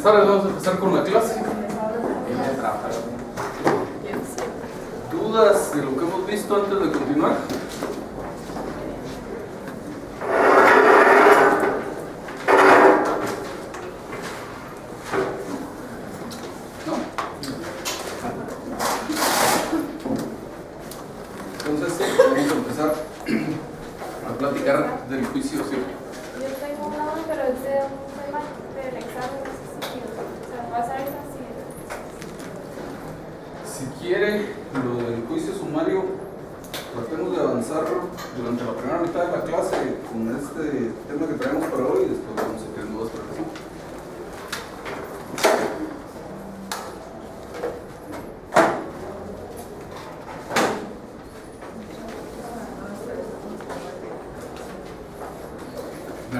tardes, vamos a empezar con la clase. ¿Dudas de lo que hemos visto antes de continuar? ¿No? Entonces, vamos a empezar a platicar del juicio, ¿sí? Yo tengo una, pero es de un tema del examen, no sé si se va a pasar esa así. Si quiere, lo del juicio sumario, tratemos de avanzar durante la primera mitad de la clase con este tema que traemos para hoy y después vamos a tener nuevas preguntas.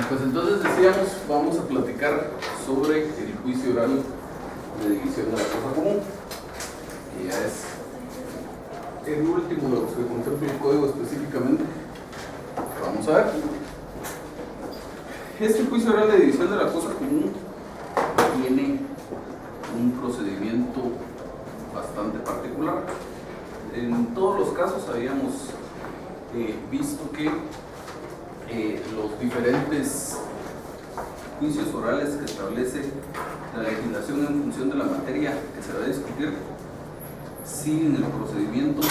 Pues entonces decíamos, vamos a platicar sobre el juicio oral de división de la cosa común, que ya es el último de los que contempla el código específicamente. Vamos a ver. Este juicio oral de división de la cosa común tiene un procedimiento bastante particular. En todos los casos habíamos visto que los diferentes juicios orales que establece la legislación en función de la materia que se va a discutir siguen el procedimiento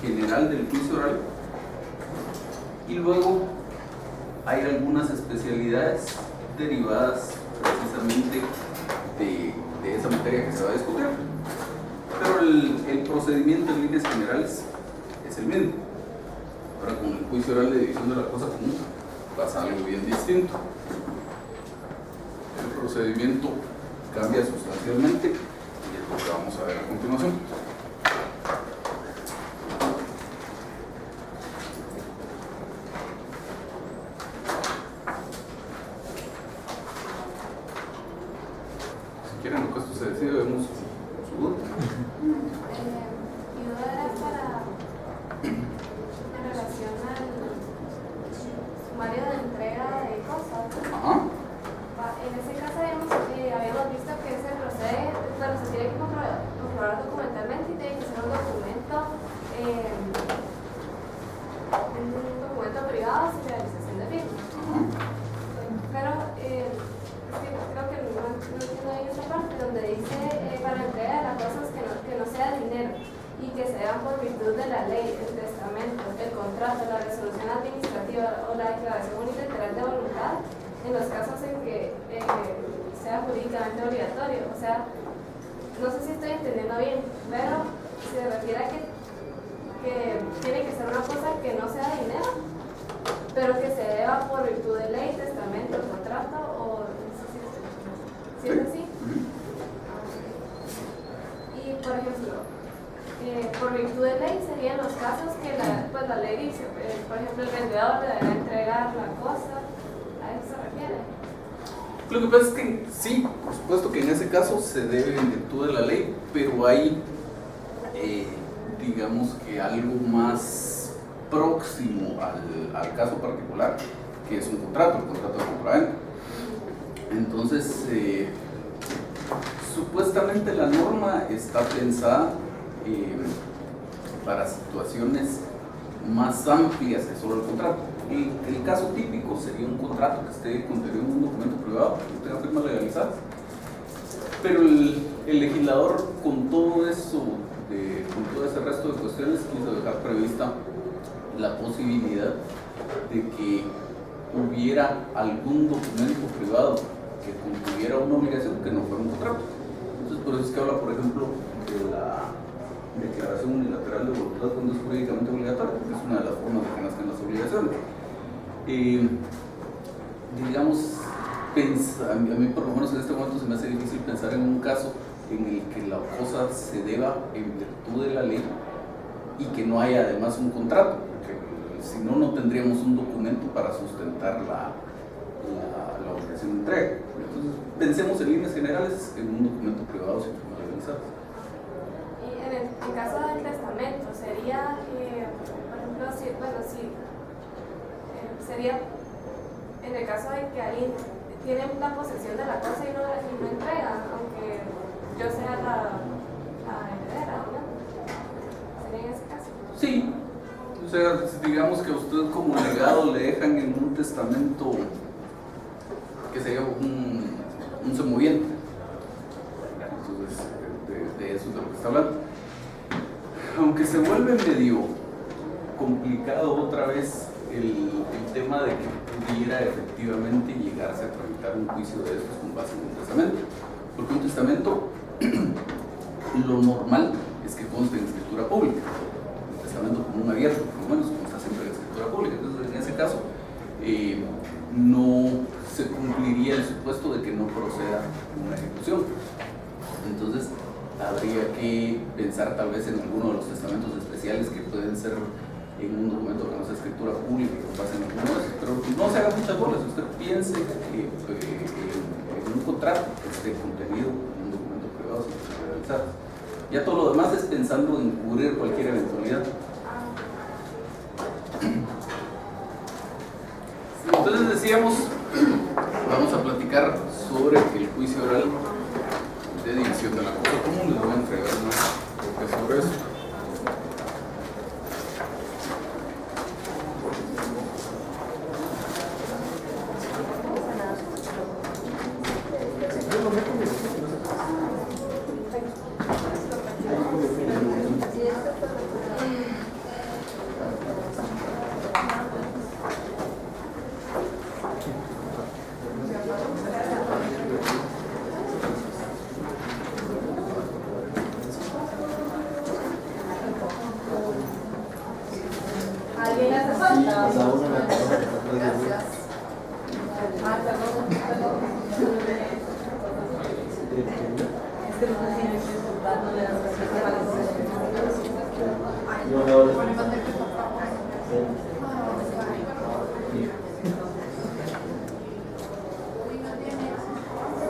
general del juicio oral, y luego hay algunas especialidades derivadas precisamente de esa materia que se va a discutir, pero el procedimiento en líneas generales es el mismo. Ahora, con el juicio oral de división de la cosa común pasa algo bien distinto. El procedimiento cambia sustancialmente y es lo que vamos a ver a continuación. Si quieren, lo que esto se decide, vemos su duda. Mi duda era en relación al sumario de entrega de cosas. Ajá. En ese caso habíamos visto que se procede, bueno, se tiene que comprobar documentalmente y tiene que ser un documento privado sin realización de firma. Pero creo que no entiendo ahí esa parte donde dice para la entrega de las cosas que no sea dinero y que se hagan por virtud de la ley, el testamento, el contrato, la resolución administrativa o la declaración unilateral de voluntad, en los casos en que sea jurídicamente obligatorio. O sea, no sé si estoy entendiendo bien, pero se refiere a que tiene que ser una cosa que no sea dinero, pero que se deba por virtud de ley, testamento, contrato, o no sé si es así. Y por ejemplo, por virtud de ley serían los casos que la ley dice, por ejemplo, el vendedor deberá entregar la cosa. ¿A eso se refiere? Lo que pasa es que sí, por supuesto que en ese caso se debe en virtud de la ley, pero hay, digamos que algo más próximo al caso particular, que es un contrato, el contrato de compraventa. Entonces, supuestamente la norma está pensada para situaciones más amplias que solo el contrato. El caso típico sería un contrato que esté contenido en un documento privado, que tenga firmas legalizadas, pero el legislador con todo eso, con todo ese resto de cuestiones, quiso dejar prevista la posibilidad de que hubiera algún documento privado que contuviera una obligación que no fuera un contrato. Entonces, por eso es que habla, por ejemplo, de la declaración unilateral de voluntad cuando es jurídicamente obligatoria, porque es una de las formas de que nazcan las obligaciones. Digamos, a mí por lo menos en este momento se me hace difícil pensar en un caso en el que la cosa se deba en virtud de la ley y que no haya además un contrato, porque si no, no tendríamos un documento para sustentar la obligación de entrega. Entonces, pensemos en líneas generales en un documento privado sin firmas legalizadas. Y en caso del testamento, sería, por ejemplo, sería en el caso de que alguien tiene la posesión de la cosa y no entrega, yo sea la heredera, digamos. ¿Sería en ese caso? Sí, o sea, digamos que a usted como legado le dejan en un testamento que sería un semoviente. Entonces, de eso es de lo que está hablando. Aunque se vuelve medio complicado otra vez el tema de que pudiera efectivamente llegarse a tramitar un juicio de estos con base en un testamento. Porque un testamento, lo normal es que conste en escritura pública. El testamento común abierto, por lo menos, consta siempre en escritura pública. Entonces, en ese caso, no se cumpliría el supuesto de que no proceda una ejecución. Entonces, habría que pensar tal vez en alguno de los testamentos especiales que pueden ser en un documento que no sea escritura pública, que no pase en alguno de esos, pero no se haga muchas bolas. Usted piense en un contrato que esté contenido en un documento privado sin realizar. Ya todo lo demás es pensando en cubrir cualquier eventualidad. Entonces decíamos, vamos a platicar sobre el juicio oral de división de la cosa común. Les voy a entregar una copia sobre eso.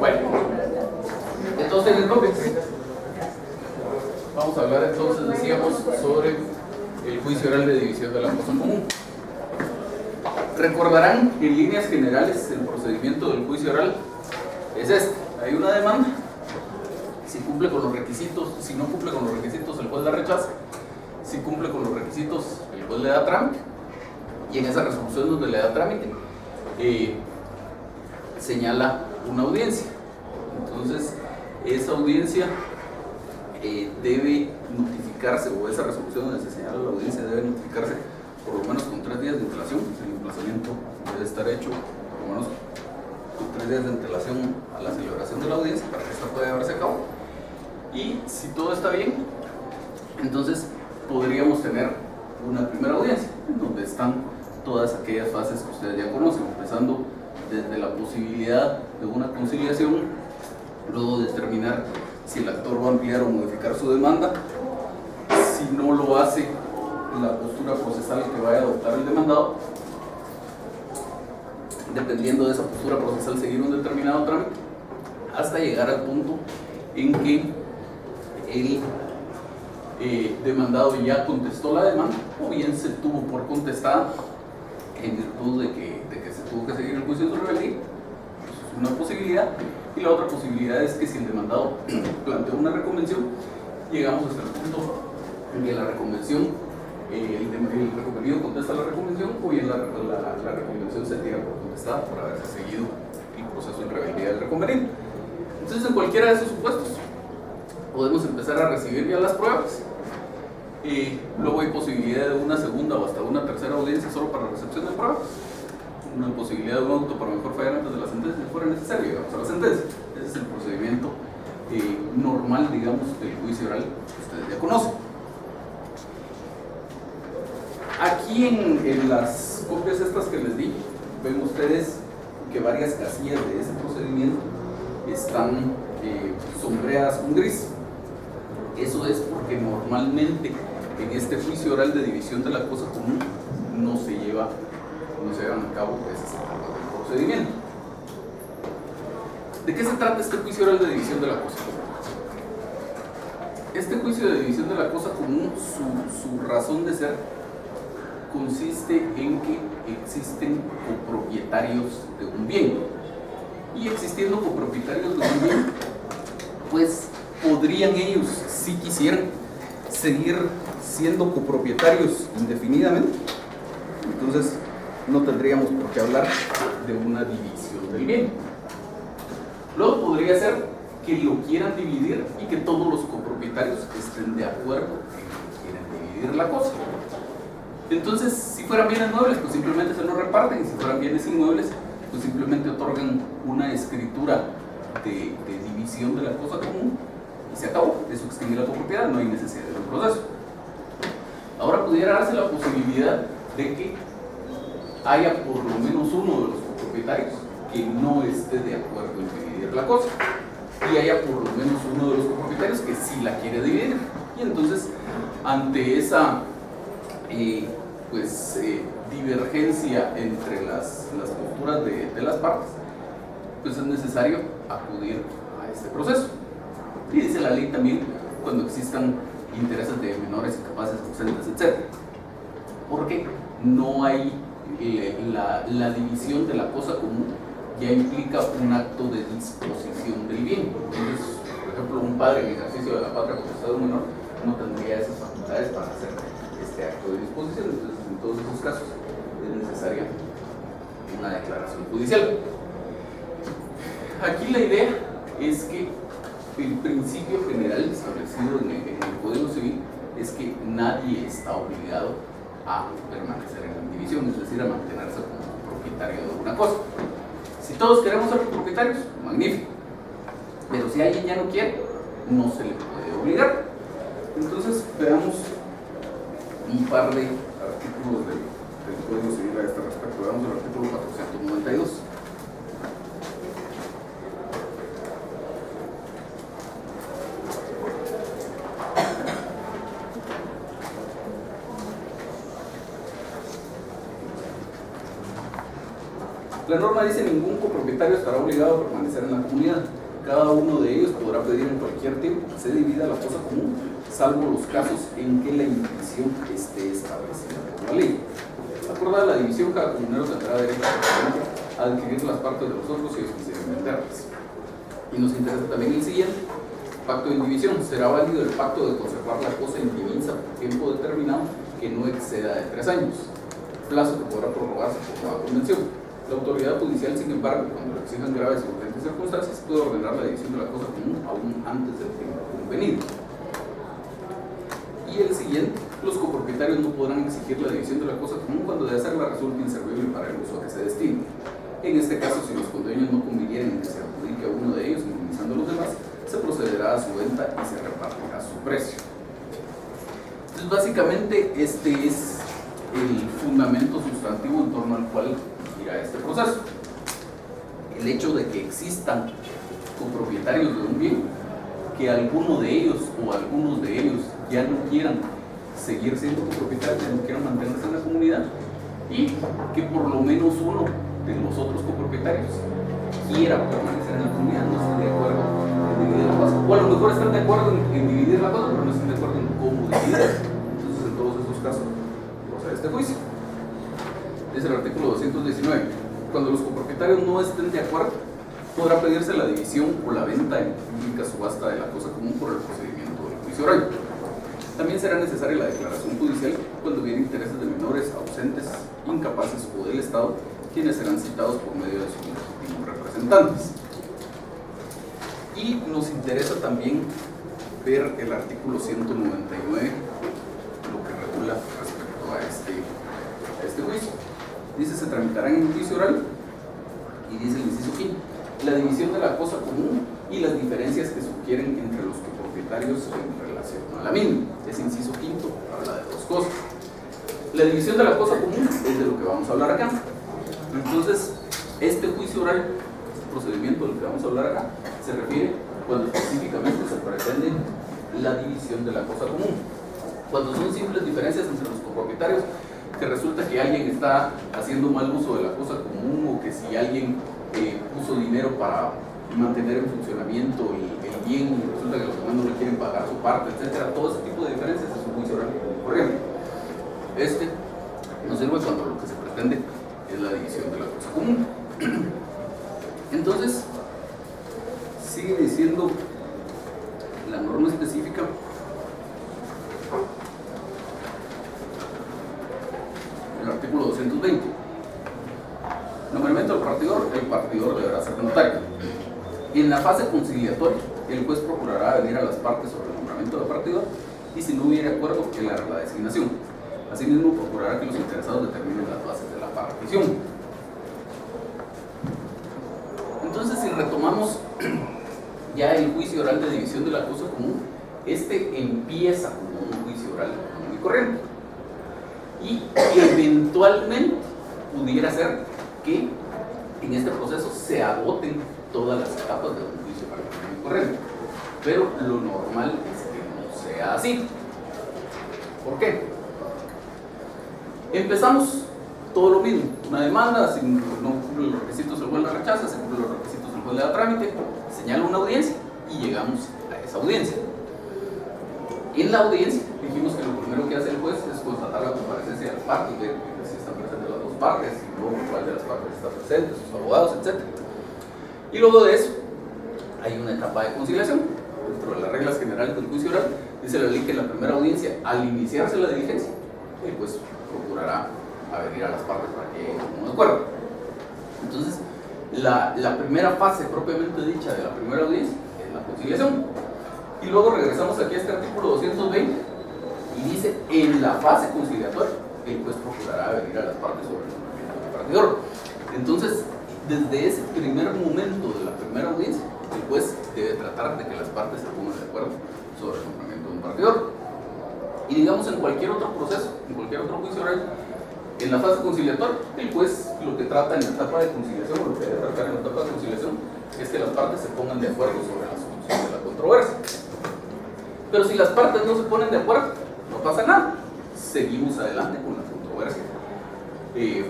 Bueno, entonces vamos a hablar entonces, decíamos, sobre el juicio oral de división de la cosa común. Recordarán en líneas generales el procedimiento del juicio oral es este: hay una demanda, si cumple con los requisitos, si no cumple con los requisitos el juez la rechaza, si cumple con los requisitos el juez le da trámite, y en esa resolución donde le da trámite señala una audiencia. Entonces esa audiencia debe notificarse, o esa resolución donde se señala la audiencia debe notificarse por lo menos con 3 días de antelación. El emplazamiento debe estar hecho por lo menos con 3 días de antelación a la celebración de la audiencia para que esta pueda llevarse a cabo. Y si todo está bien, entonces podríamos tener una primera audiencia donde están todas aquellas fases que ustedes ya conocen, empezando desde la posibilidad de una conciliación, luego determinar si el actor va a ampliar o modificar su demanda, si no lo hace, la postura procesal que vaya a adoptar el demandado, dependiendo de esa postura procesal seguir un determinado trámite, hasta llegar al punto en que el demandado ya contestó la demanda, o bien se tuvo por contestada en virtud de que se tuvo que seguir el juicio de su rebeldía. Eso es una posibilidad. Y la otra posibilidad es que si el demandado plantea una reconvención, llegamos hasta el punto en que la reconvención, el reconvenido contesta la reconvención, o bien la reconvención se tira por contestada por haberse seguido el proceso de rebeldía del reconvenido. Entonces, en cualquiera de esos supuestos podemos empezar a recibir ya las pruebas. Luego hay posibilidad de una segunda o hasta una tercera audiencia solo para recepción de pruebas, una posibilidad de un auto para mejor fallar antes de la sentencia si fuera necesario, digamos, a la sentencia. Ese es el procedimiento normal, digamos, del juicio oral que ustedes ya conocen. Aquí en las copias estas que les di, ven ustedes que varias casillas de ese procedimiento están sombreadas con gris. Eso es porque normalmente en este juicio oral de división de la cosa común no se llevan a cabo ese procedimiento. ¿De qué se trata este juicio oral de división de la cosa común? Este juicio de división de la cosa común, su razón de ser consiste en que existen copropietarios de un bien, y existiendo copropietarios de un bien, pues podrían ellos, si quisieran, seguir siendo copropietarios indefinidamente. Entonces no tendríamos por qué hablar de una división del bien. Luego podría ser que lo quieran dividir y que todos los copropietarios estén de acuerdo en que quieren dividir la cosa. Entonces, si fueran bienes muebles, pues simplemente se los reparten, y si fueran bienes inmuebles, pues simplemente otorgan una escritura de división de la cosa común y se acabó. Eso extingue la copropiedad, no hay necesidad de un proceso. Ahora pudiera darse la posibilidad de que haya por lo menos uno de los copropietarios que no esté de acuerdo en dividir la cosa, y haya por lo menos uno de los copropietarios que sí la quiere dividir. Y entonces, ante esa divergencia entre las posturas de las partes, pues es necesario acudir a este proceso. Y dice la ley también cuando existan intereses de menores, incapaces, ausentes, etc. Porque no hay la división de la cosa común, ya implica un acto de disposición del bien. Entonces, por ejemplo, un padre en ejercicio de la patria potestad de un menor no tendría esas facultades para hacer este acto de disposición. Entonces, en todos esos casos es necesaria una declaración judicial. Aquí la idea es que el principio general establecido en el Código Civil es que nadie está obligado a permanecer en la división, es decir, a mantenerse como propietario de una cosa. Si todos queremos ser propietarios, magnífico, pero si alguien ya no quiere, no se le puede obligar. Entonces, veamos un par de artículos del Código Civil a este respecto. Veamos el artículo 492. La norma dice: ningún copropietario estará obligado a permanecer en la comunidad. Cada uno de ellos podrá pedir en cualquier tiempo que se divida la cosa común, salvo los casos en que la división esté establecida por la ley. Acordada la división, cada comunero tendrá derecho a adquirir las partes de los otros si ellos quisieran venderlas. Y nos interesa también el siguiente: pacto de indivisión. Será válido el pacto de conservar la cosa indivisa por tiempo determinado que no exceda de 3 años, plazo que podrá prorrogarse por nueva convención. La autoridad judicial, sin embargo, cuando lo exijan graves y urgentes circunstancias, puede ordenar la división de la cosa común aún antes del tiempo convenido. Y el siguiente: los copropietarios no podrán exigir la división de la cosa común cuando de hacerla resulte inservible para el uso a que se destine. En este caso, si los condueños no convinieran en que se adjudique a uno de ellos, minimizando a los demás, se procederá a su venta y se repartirá su precio. Entonces, básicamente, este es el fundamento sustantivo en torno al cual a este proceso. El hecho de que existan copropietarios de un bien, que alguno de ellos o algunos de ellos ya no quieran seguir siendo copropietarios, ya no quieran mantenerse en la comunidad, y que por lo menos uno de los otros copropietarios quiera permanecer en la comunidad, no estén de acuerdo en dividir la cosa, o a lo mejor están de acuerdo en dividir la cosa, pero no están de acuerdo en cómo dividirla. Entonces, en todos esos casos procede este juicio. Dice el artículo 219: cuando los copropietarios no estén de acuerdo, podrá pedirse la división o la venta en pública subasta de la cosa común por el procedimiento del juicio oral. También será necesaria la declaración judicial cuando hubiera intereses de menores, ausentes, incapaces o del Estado, quienes serán citados por medio de sus legítimos representantes. Y nos interesa también ver el artículo 199, lo que regula respecto a este juicio. Dice: se tramitarán en juicio oral, y dice el inciso 5, la división de la cosa común y las diferencias que sugieren entre los copropietarios en relación a la misma. Ese inciso 5 habla de dos cosas. La división de la cosa común es de lo que vamos a hablar acá. Entonces, este juicio oral, este procedimiento del que vamos a hablar acá, se refiere cuando específicamente se pretende la división de la cosa común. Cuando son simples diferencias entre los copropietarios, que resulta que alguien está haciendo mal uso de la cosa común, o que si alguien puso dinero para mantener en funcionamiento el bien y resulta que los demás no le quieren pagar su parte, etcétera. Todo ese tipo de diferencias es un juicio oral. Por ejemplo, este nos sirve cuando lo que se pretende es la división de la cosa común. Entonces, sigue diciendo la norma específica el artículo 220. Nombramiento del partidor, el partidor deberá ser notario. En la fase conciliatoria, el juez procurará venir a las partes sobre el nombramiento del partidor y si no hubiera acuerdo, él hará la designación. Asimismo, procurará que los interesados determinen las bases de la partición. Entonces, si retomamos ya el juicio oral de división de la cosa común, este empieza como un juicio oral común y corriente. Y eventualmente pudiera ser que en este proceso se agoten todas las etapas de un juicio oral común y corriente. Pero lo normal es que no sea así. ¿Por qué? Empezamos todo lo mismo, una demanda, si no cumple los requisitos el juez la rechaza, si cumple los requisitos el juez le da trámite, señala una audiencia y llegamos a esa audiencia. En la audiencia dijimos que lo primero que hace el juez es constatar la comparecencia de las partes, ver si están presentes las dos partes, si no, cuál de las partes está presente, sus abogados, etc. Y luego de eso hay una etapa de conciliación. Dentro de las reglas generales del juicio oral dice la ley que en la primera audiencia, al iniciarse la diligencia, el juez procurará avenir a las partes para que lleguen a un acuerdo. Entonces, la primera fase propiamente dicha de la primera audiencia es la conciliación. Y luego regresamos aquí a este artículo 220 y dice, en la fase conciliatoria, el juez procurará venir a las partes sobre el nombramiento del partidor. Entonces, desde ese primer momento de la primera audiencia, el juez debe tratar de que las partes se pongan de acuerdo sobre el nombramiento de un partidor. Y digamos, en cualquier otro proceso, en cualquier otro juicio oral, en la fase conciliatoria, el juez lo que trata en la etapa de conciliación, o lo que debe tratar en la etapa de conciliación, es que las partes se pongan de acuerdo sobre la solución de la controversia. Pero si las partes no se ponen de acuerdo, no pasa nada. Seguimos adelante con la controversia. Que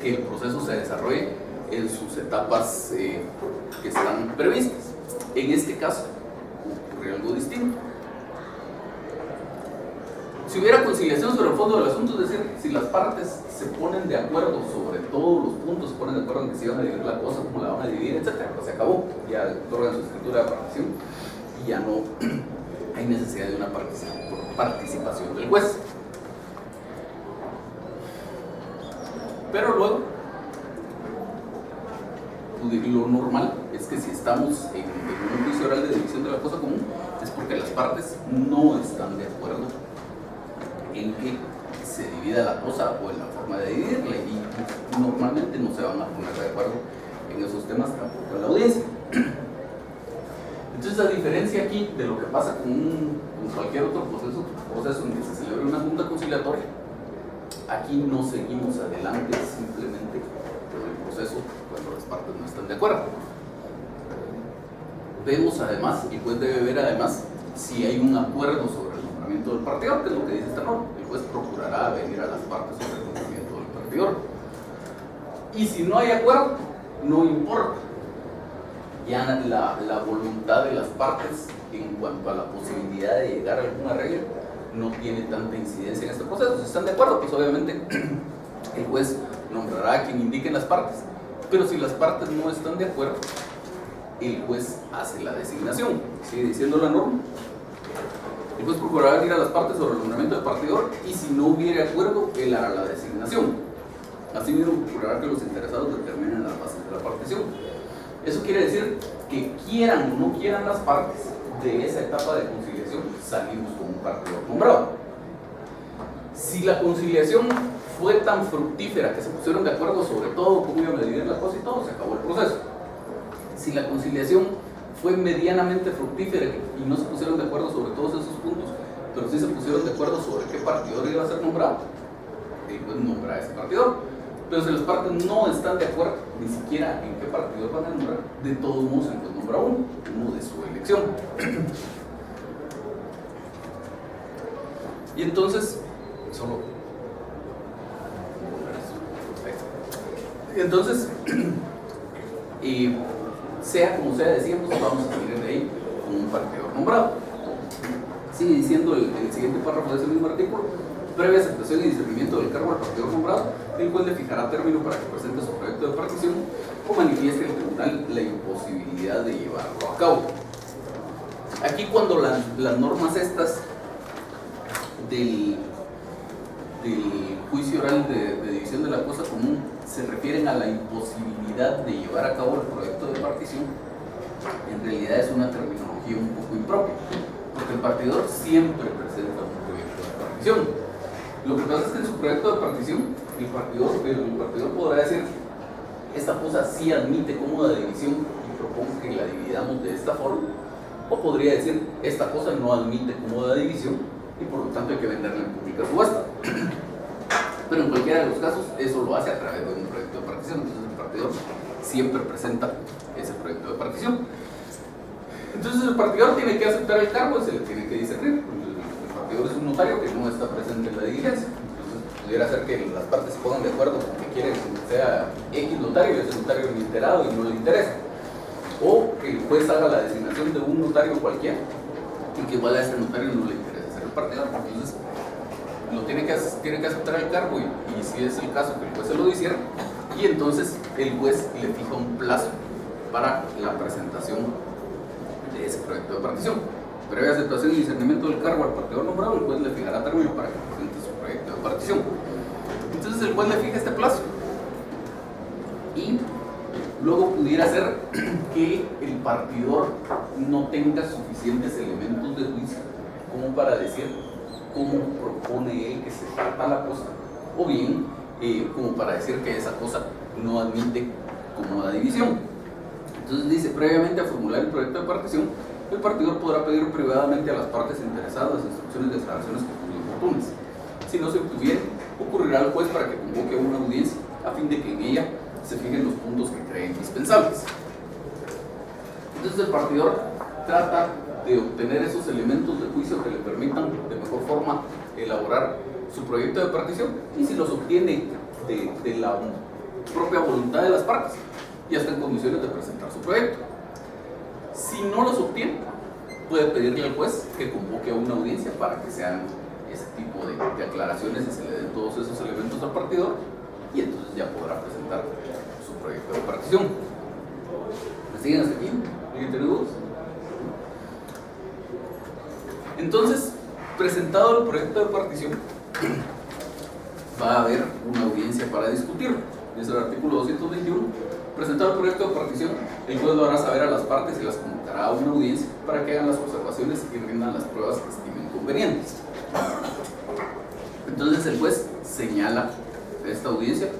el proceso se desarrolle en sus etapas que están previstas. En este caso, ocurre algo distinto. Si hubiera conciliación sobre el fondo del asunto, es decir, si las partes se ponen de acuerdo sobre todos los puntos, se ponen de acuerdo en que se van a dividir la cosa, cómo la van a dividir, etc., pues se acabó, ya otorgan su escritura de partición y ya no hay necesidad de una participación del juez. Pero luego, lo normal es que si estamos en un juicio oral de división de la cosa común, es porque las partes no están de acuerdo en que se divida la cosa o en la forma de dividirla, y normalmente no se van a poner de acuerdo en esos temas tampoco en la audiencia. Entonces, a diferencia aquí de lo que pasa con cualquier otro proceso en que se celebra una junta conciliatoria, aquí no seguimos adelante simplemente con el proceso cuando las partes no están de acuerdo. Vemos además, y el juez debe ver además, si hay un acuerdo sobre el nombramiento del partidor, que es lo que dice esta norma. El juez procurará venir a las partes sobre el nombramiento del partidor. Y si no hay acuerdo, no importa. Ya la voluntad de las partes en cuanto a la posibilidad de llegar a algún arreglo no tiene tanta incidencia en este proceso. Si están de acuerdo, pues obviamente el juez nombrará a quien indique las partes. Pero si las partes no están de acuerdo, el juez hace la designación. Sigue diciendo la norma. El juez procurará venir a las partes sobre el nombramiento del partidor y si no hubiere acuerdo, él hará la designación. Asimismo, procurará que los interesados determinen las bases de la partición. Eso quiere decir que quieran o no quieran las partes de esa etapa de conciliación, salimos con un partidor nombrado. Si la conciliación fue tan fructífera que se pusieron de acuerdo sobre todo cómo iban a dividir la cosa y todo, se acabó el proceso. Si la conciliación fue medianamente fructífera y no se pusieron de acuerdo sobre todos esos puntos, pero sí se pusieron de acuerdo sobre qué partidor iba a ser nombrado, el juez nombra a ese partidor. Pero si las partes no están de acuerdo ni siquiera en qué partidor van a nombrar, de todos modos el juez nombra uno de su elección. Y entonces, sea como sea, decíamos, vamos a salir de ahí con un partidor nombrado. Sigue diciendo el siguiente párrafo de ese mismo artículo: previa aceptación y discernimiento del cargo del partidor nombrado, el juez le fijará término para que presente su proyecto de partición o manifieste al tribunal la imposibilidad de llevarlo a cabo. Aquí cuando las normas estas del juicio oral de división de la cosa común se refieren a la imposibilidad de llevar a cabo el proyecto de partición, en realidad es una terminología un poco impropia, porque el partidor siempre presenta un proyecto de partición. Lo que pasa es que en su proyecto de partición el partidor podrá decir: esta cosa sí admite cómoda división y propongo que la dividamos de esta forma, o podría decir: esta cosa no admite cómoda división y por lo tanto hay que venderla en pública subasta. Pero en cualquiera de los casos eso lo hace a través de un proyecto de partición. Entonces el partidor siempre presenta ese proyecto de partición. Entonces el partidor tiene que aceptar el cargo y se le tiene que discernir. El partidor es un notario que no está presente en la diligencia. Entonces pudiera ser que las partes se pongan de acuerdo porque quieren que sea X notario y ese notario es enterado y no le interesa, o que el juez haga la designación de un notario cualquiera y que igual a ese notario no le interesa ser el partidor. Entonces tiene que aceptar el cargo y si es el caso que el juez se lo hiciera, y entonces el juez le fija un plazo para la presentación de ese proyecto de partición. Previa aceptación y discernimiento del cargo al partidor nombrado, el juez le fijará término para que presente su proyecto de partición. Entonces el juez le fija este plazo y luego pudiera ser que el partidor no tenga suficientes elementos de juicio como para decir cómo propone él que se trata la cosa, o bien como para decir que esa cosa no admite cómoda división. Entonces dice: previamente a formular el proyecto de partición, el partidor podrá pedir privadamente a las partes interesadas instrucciones de declaraciones oportunas. Si no se obtuviera, ocurrirá al juez para que convoque una audiencia a fin de que en ella se fijen los puntos que cree indispensables. Entonces el partidor trata de obtener esos elementos de juicio que le permitan de mejor forma elaborar su proyecto de partición, y si los obtiene de la propia voluntad de las partes, ya está en condiciones de presentar su proyecto. Si no los obtiene, puede pedirle al juez que convoque a una audiencia para que se hagan ese tipo de aclaraciones y se le den todos esos elementos al partidor, y entonces ya podrá presentar su proyecto de partición. ¿Me siguen hasta aquí? ¿Alguien tiene dudas? Entonces, presentado el proyecto de partición, va a haber una audiencia para discutirlo. Dice el artículo 221: presentado el proyecto de partición, el juez lo hará saber a las partes y las convocará a una audiencia para que hagan las observaciones y rindan las pruebas que estimen convenientes. Entonces el juez señala esta audiencia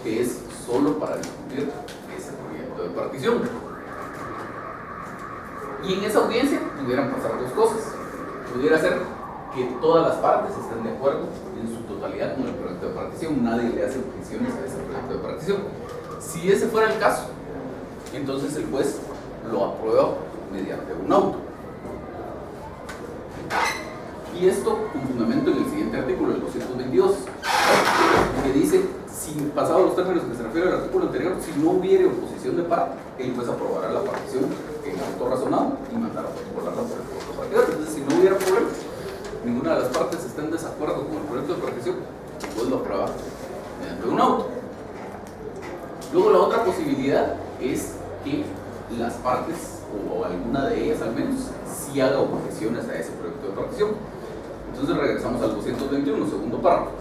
que es solo para discutir ese proyecto de partición. Y en esa audiencia pudieran pasar dos cosas. Pudiera ser que todas las partes estén de acuerdo en su totalidad con el proyecto de partición, nadie le hace objeciones a ese proyecto de partición. Si ese fuera el caso, entonces el juez lo aprueba mediante un auto. Y esto con fundamento en el siguiente artículo, el 222, que dice: si pasados los términos que se refiere al artículo anterior, si no hubiere oposición de parte, el juez aprobará la partición en auto razonado y mandará a protocolarla por el proyecto de partición. Entonces, si no hubiera problema, ninguna de las partes está en desacuerdo con el proyecto de partición, el juez lo aprueba mediante un auto. Luego, la otra posibilidad es que las partes, o alguna de ellas al menos, sí haga objeciones a ese proyecto de partición. Entonces regresamos al 221, segundo párrafo.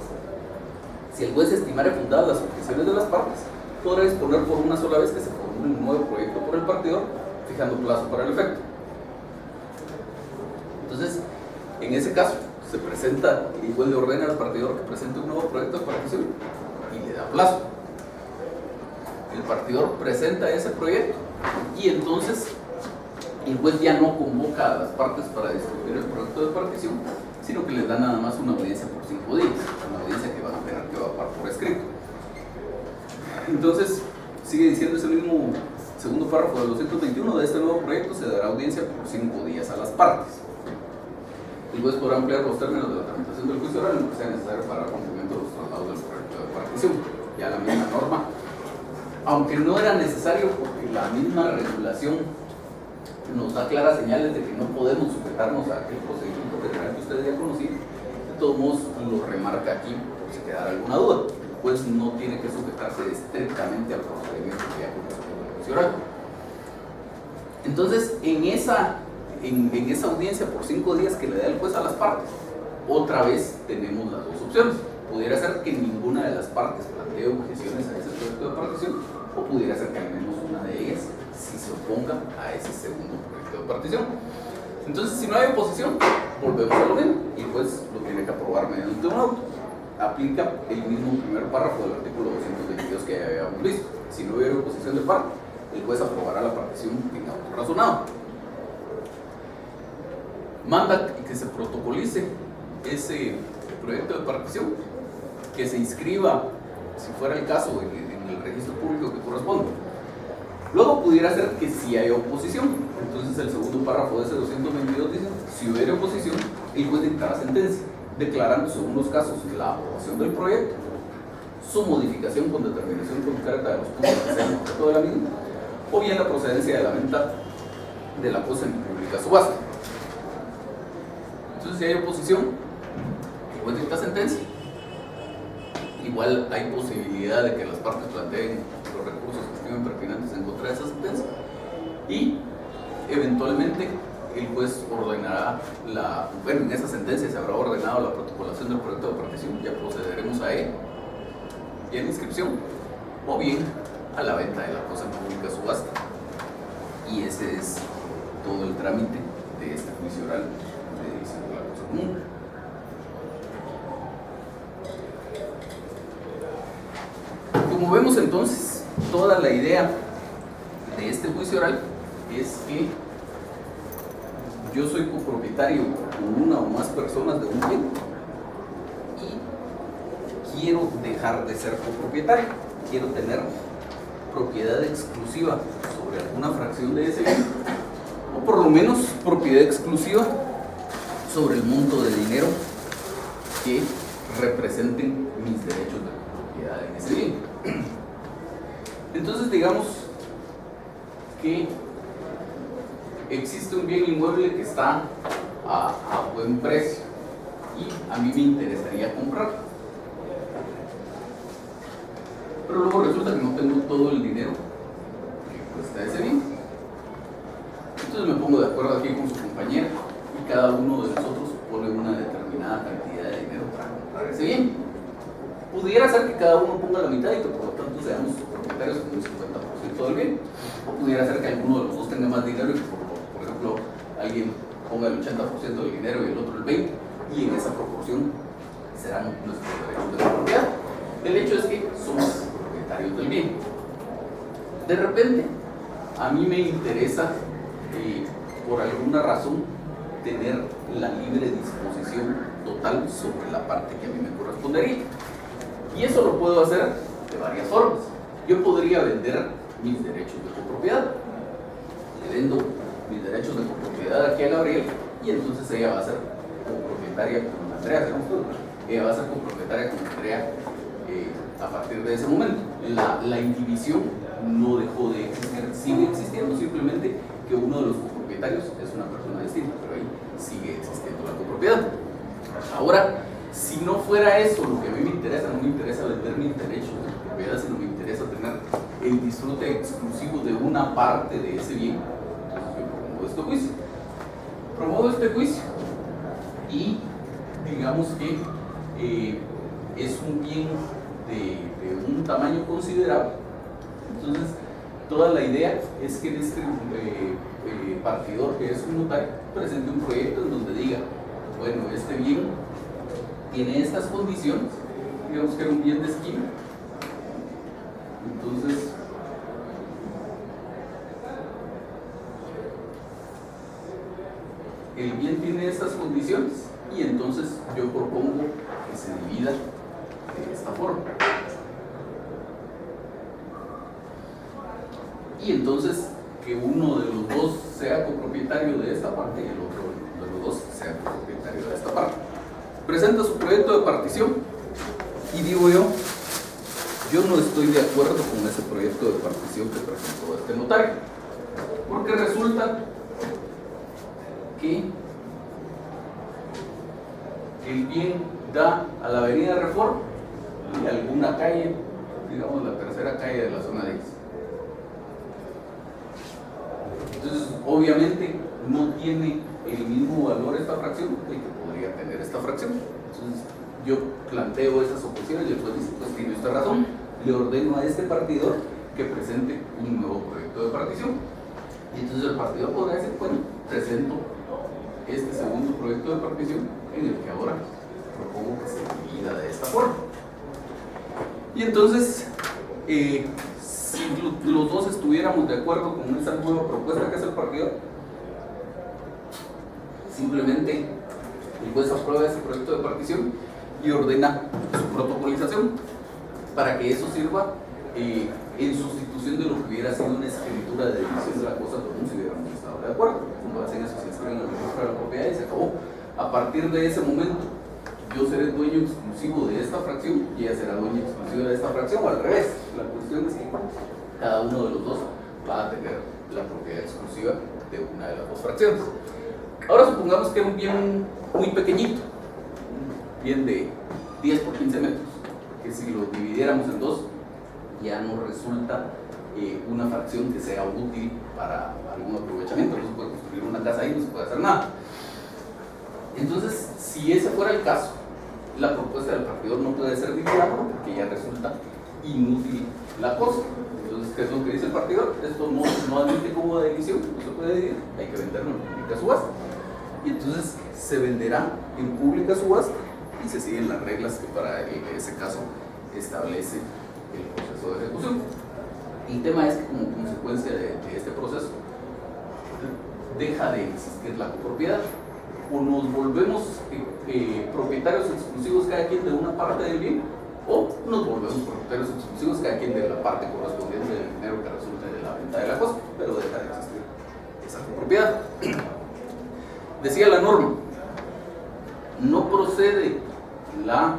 Si el juez estimare fundadas las objeciones de las partes, podrá disponer por una sola vez que se formule un nuevo proyecto por el partidor, fijando plazo para el efecto. Entonces, en ese caso, se presenta, el juez le ordena al partidor que presente un nuevo proyecto de partición y le da plazo. El partidor presenta ese proyecto y entonces el juez ya no convoca a las partes para discutir el proyecto de partición, sino que les da nada más una audiencia por 5 días, una audiencia que van a tener que evacuar por escrito. Entonces, sigue diciendo ese mismo segundo párrafo del 221: de este nuevo proyecto se dará audiencia por 5 días a las partes. El juez podrá ampliar los términos de la tramitación del juicio oral en lo que sea necesario para el cumplimiento de los tratados del proyecto de partición. Ya la misma norma, aunque no era necesario porque la misma regulación nos da claras señales de que no podemos sujetarnos a aquel procedimiento general que ustedes ya conocían, de todos modos lo remarca aquí por si quedara alguna duda. El juez no tiene que sujetarse estrictamente al procedimiento que ya conocemos del juicio oral. Entonces, en en esa audiencia por 5 días que le da el juez a las partes, otra vez tenemos las dos opciones. Pudiera ser que ninguna de las partes plantee objeciones a ese proyecto de partición, o pudiera ser que al menos una de ellas sí se oponga a ese segundo proyecto de partición. Entonces, si no hay oposición, volvemos a lo mismo, y el juez lo tiene que aprobar mediante un auto. Aplica el mismo primer párrafo del artículo 222 que ya habíamos visto. Si no hubiera oposición de parte, el juez aprobará la partición en auto razonado. Manda que se protocolice ese proyecto de partición, que se inscriba, si fuera el caso, en el registro público que corresponde. Luego pudiera ser que si hay oposición. Entonces el segundo párrafo de ese 222 dice: si hubiera oposición, el juez dictará sentencia, declarando según los casos la aprobación del proyecto, su modificación con determinación concreta de los puntos que sean objeto de la misma, o bien la procedencia de la venta de la cosa en pública subasta. Entonces, si hay oposición, el juez dicta sentencia. Igual hay posibilidad de que las partes planteen los recursos que estimen pertinentes en contra de esa sentencia, y eventualmente el juez ordenará en esa sentencia se habrá ordenado la protocolación del proyecto de partición, ya procederemos a él y a la inscripción, o bien a la venta de la cosa en pública subasta. Y ese es todo el trámite de este juicio oral de división de la cosa común. Como vemos entonces, toda la idea de este juicio oral es que yo soy copropietario con una o más personas de un bien y quiero dejar de ser copropietario, quiero tener propiedad exclusiva sobre alguna fracción de ese bien, o por lo menos propiedad exclusiva sobre el monto de dinero que representen mis derechos de propiedad en ese bien. Entonces, digamos que existe un bien inmueble que está a buen precio y a mí me interesaría comprarlo, pero luego resulta que no tengo todo el dinero que cuesta ese bien. Entonces me pongo de acuerdo aquí con su compañera y cada uno de nosotros pone una determinada cantidad de dinero para comprar ese bien. Pudiera ser que cada uno ponga la mitad y que por lo tanto seamos propietarios con un 50% del bien, o pudiera ser que alguno de los dos tenga más dinero y que por ejemplo alguien ponga el 80% del dinero y el otro el 20%, y en esa proporción serán nuestros derechos de propiedad. El hecho es que somos propietarios del bien. De repente, a mí me interesa, por alguna razón, tener la libre disposición total sobre la parte que a mí me correspondería. Y eso lo puedo hacer de varias formas. Yo podría vender mis derechos de copropiedad. Le vendo mis derechos de copropiedad aquí a Gabriel y entonces ella va a ser copropietaria con Andrea. Ella va a ser copropietaria con Andrea a partir de ese momento. La indivisión no dejó de existir, sigue existiendo, simplemente que uno de los copropietarios es una persona distinta, pero ahí sigue existiendo la copropiedad. Ahora, si no fuera eso lo que a mí me interesa, no me interesa vender mis derechos de propiedad, sino me interesa tener el disfrute exclusivo de una parte de ese bien, entonces yo promuevo este juicio. Promuevo este juicio y digamos que es un bien de un tamaño considerable. Entonces, toda la idea es que este partidor, que es un notario, presente un proyecto en donde diga, bueno, este bien tiene estas condiciones, digamos que era un bien de esquina, entonces el bien tiene estas condiciones y entonces yo propongo que se divida de esta forma. Y entonces que uno de los dos sea copropietario de esta parte y el otro de los dos sea copropietario de esta parte. Presenta su proyecto de partición y digo yo no estoy de acuerdo con ese proyecto de partición que presentó este notario, porque resulta que el bien da a la avenida Reforma y a alguna calle, digamos la tercera calle de la zona 10. Entonces, obviamente, no tiene el mismo valor esta fracción que podría tener esta fracción. Entonces yo planteo esas objeciones y después dice, pues tiene esta razón, le ordeno a este partidor que presente un nuevo proyecto de partición. Y entonces el partidor podrá decir, bueno, presento este segundo proyecto de partición en el que ahora propongo que se divida de esta forma. Y entonces, si los dos estuviéramos de acuerdo con esa nueva propuesta que hace el partidor, simplemente el juez aprueba ese proyecto de partición y ordena su protocolización para que eso sirva en sustitución de lo que hubiera sido una escritura de división de la cosa común si hubiéramos estado de acuerdo. Cuando hacen eso se inscriben en el registro de la propiedad y se acabó. A partir de ese momento yo seré dueño exclusivo de esta fracción y ella será dueño exclusivo de esta fracción, o al revés. La cuestión es que cada uno de los dos va a tener la propiedad exclusiva de una de las dos fracciones. Ahora supongamos que es un bien muy pequeñito, un bien de 10 por 15 metros, que si lo dividiéramos en dos ya no resulta una fracción que sea útil para algún aprovechamiento, no se puede construir una casa ahí, no se puede hacer nada. Entonces, si ese fuera el caso, la propuesta del partidor no puede ser dividida porque ya resulta inútil la cosa. Entonces, ¿qué es lo que dice el partidor? Esto no admite como de división, no se puede dividir, hay que venderlo en pública subasta. Y entonces se venderá en pública subasta y se siguen las reglas que para ese caso establece el proceso de ejecución. El tema es que como consecuencia de este proceso deja de existir la copropiedad, o nos volvemos propietarios exclusivos cada quien de una parte del bien, o nos volvemos propietarios exclusivos cada quien de la parte correspondiente del dinero que resulte de la venta de la cosa, pero deja de existir esa copropiedad. Decía la norma, no procede la